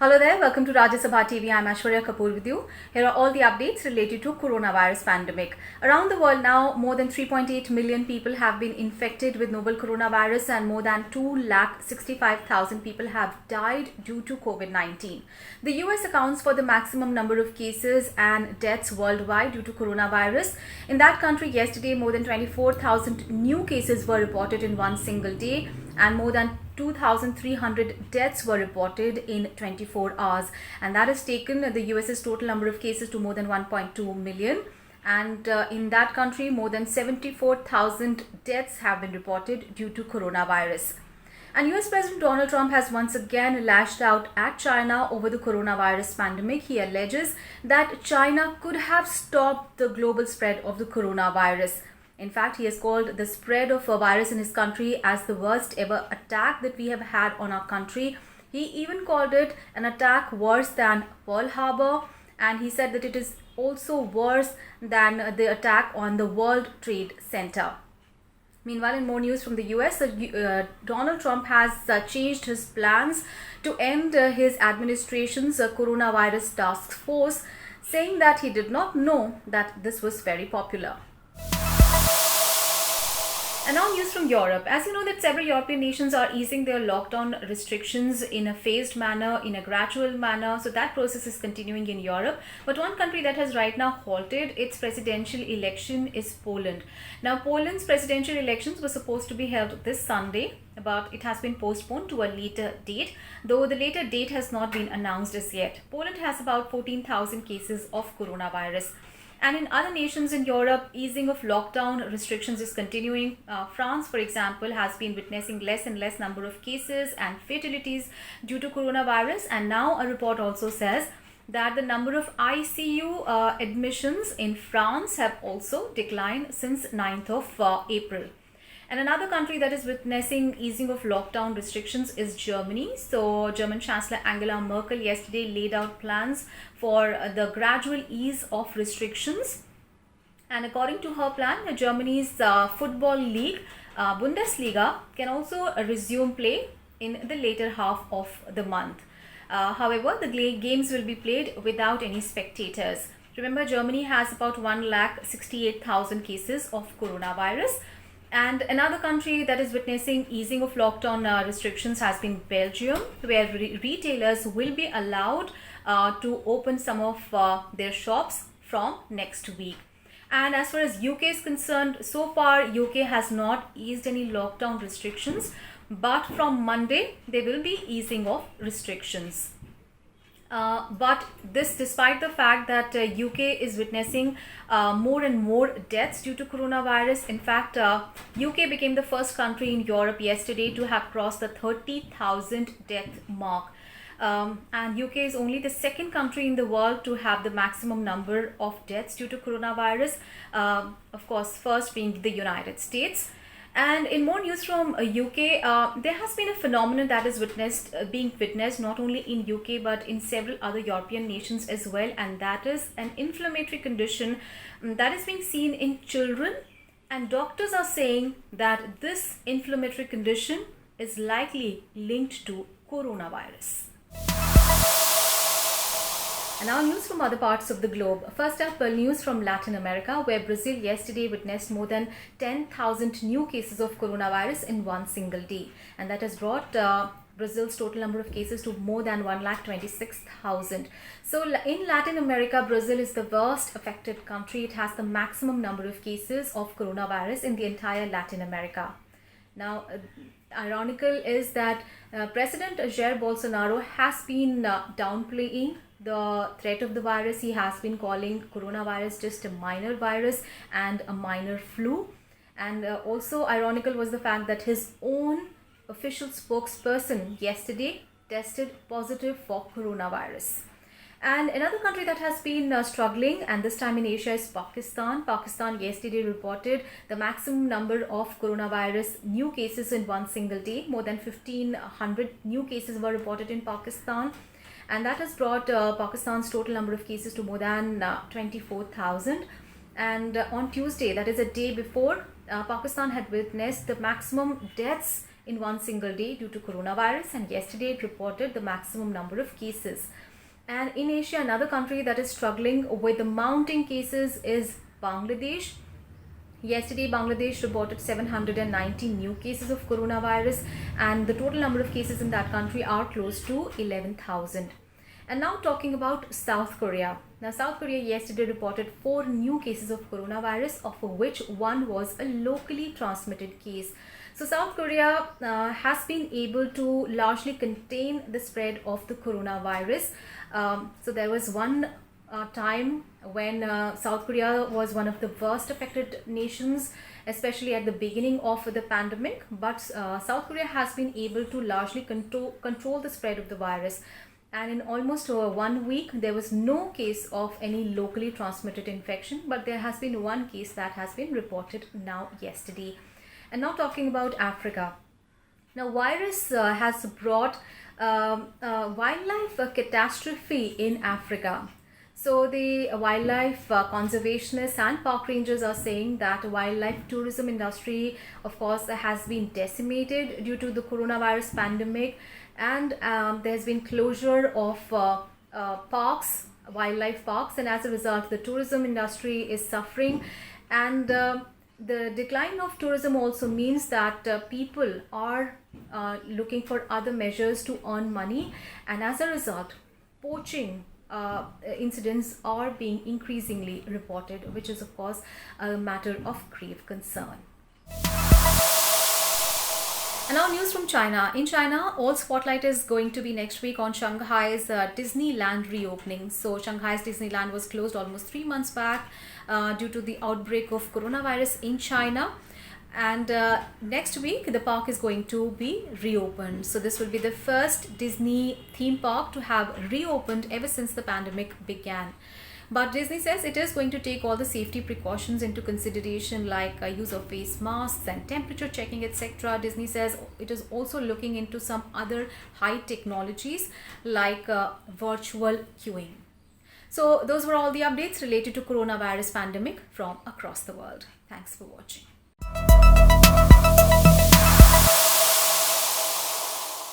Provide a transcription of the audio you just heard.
Hello there, welcome to Rajya Sabha TV. I'm Aishwarya Kapoor with you. Here are all the updates related to coronavirus pandemic. Around the world now, more than 3.8 million people have been infected with novel coronavirus and more than 2,65,000 people have died due to COVID-19. The US accounts for the maximum number of cases and deaths worldwide due to coronavirus. In that country, yesterday, more than 24,000 new cases were reported in one single day and more than 2,300 deaths were reported in 24 hours, and that has taken the US's total number of cases to more than 1.2 million. And in that country, more than 74,000 deaths have been reported due to coronavirus. And US President Donald Trump has once again lashed out at China over the coronavirus pandemic. He alleges that China could have stopped the global spread of the coronavirus. In fact, he has called the spread of a virus in his country as the worst ever attack that we have had on our country. He even called it an attack worse than Pearl Harbor, and he said that it is also worse than the attack on the World Trade Center. Meanwhile, in more news from the US, Donald Trump has changed his plans to end his administration's coronavirus task force, saying that he did not know that this was very popular. And now news from Europe. As you know that several European nations are easing their lockdown restrictions in a phased manner, in a gradual manner. So that process is continuing in Europe. But one country that has right now halted its presidential election is Poland. Now Poland's presidential elections were supposed to be held this Sunday, but it has been postponed to a later date, though the later date has not been announced as yet. Poland has about 14,000 cases of coronavirus. And in other nations in Europe, easing of lockdown restrictions is continuing. France, for example, has been witnessing less and less number of cases and fatalities due to coronavirus. And now a report also says that the number of ICU admissions in France have also declined since 9th of April. And another country that is witnessing easing of lockdown restrictions is Germany. So German Chancellor Angela Merkel yesterday laid out plans for the gradual ease of restrictions. And according to her plan, Germany's football league, Bundesliga, can also resume play in the later half of the month. However, the games will be played without any spectators. Remember, Germany has about 1,68,000 cases of coronavirus. And another country that is witnessing easing of lockdown restrictions has been Belgium, where retailers will be allowed to open some of their shops from next week. And as far as UK is concerned, so far UK has not eased any lockdown restrictions, but from Monday they will be easing of restrictions. But this despite the fact that UK is witnessing more and more deaths due to coronavirus. In fact, UK became the first country in Europe yesterday to have crossed the 30,000 death mark. And UK is only the second country in the world to have the maximum number of deaths due to coronavirus. Of course, first being the United States. And in more news from UK, there has been a phenomenon that is being witnessed not only in UK but in several other European nations as well, and that is an inflammatory condition that is being seen in children, and doctors are saying that this inflammatory condition is likely linked to coronavirus. And now news from other parts of the globe. First up, news from Latin America, where Brazil yesterday witnessed more than 10,000 new cases of coronavirus in one single day. And that has brought Brazil's total number of cases to more than 1,26,000. So in Latin America, Brazil is the worst affected country. It has the maximum number of cases of coronavirus in the entire Latin America. Now, ironical is that President Jair Bolsonaro has been downplaying the threat of the virus. He has been calling coronavirus just a minor virus and a minor flu. And also ironical was the fact that his own official spokesperson yesterday tested positive for coronavirus. And another country that has been struggling, and this time in Asia, is Pakistan. Pakistan yesterday reported the maximum number of coronavirus new cases in one single day. More than 1,500 new cases were reported in Pakistan. And that has brought Pakistan's total number of cases to more than 24,000. And on Tuesday, that is a day before, Pakistan had witnessed the maximum deaths in one single day due to coronavirus, and yesterday it reported the maximum number of cases. And in Asia, another country that is struggling with the mounting cases is Bangladesh. Yesterday, Bangladesh reported 790 new cases of coronavirus, and the total number of cases in that country are close to 11,000. And now talking about South Korea. Now, South Korea yesterday reported 4 new cases of coronavirus, of which one was a locally transmitted case. So South Korea has been able to largely contain the spread of the coronavirus. So there was one time when South Korea was one of the worst affected nations, especially at the beginning of the pandemic. But South Korea has been able to largely control the spread of the virus. And in almost 1 week, there was no case of any locally transmitted infection, but there has been one case that has been reported now yesterday. And now talking about Africa. Now, virus has brought wildlife catastrophe in Africa. So the wildlife conservationists and park rangers are saying that wildlife tourism industry, of course, has been decimated due to the coronavirus pandemic, and there's been closure of parks, wildlife parks, and as a result the tourism industry is suffering. And the decline of tourism also means that people are looking for other measures to earn money, and as a result poaching incidents are being increasingly reported, which is of course a matter of grave concern. And now news from China. In China, all spotlight is going to be next week on Shanghai's Disneyland reopening. So Shanghai's Disneyland was closed almost 3 months back due to the outbreak of coronavirus in China. And next week, the park is going to be reopened. So this will be the first Disney theme park to have reopened ever since the pandemic began. But Disney says it is going to take all the safety precautions into consideration, like use of face masks and temperature checking, etc. Disney says it is also looking into some other high technologies like virtual queuing. So those were all the updates related to coronavirus pandemic from across the world. Thanks for watching.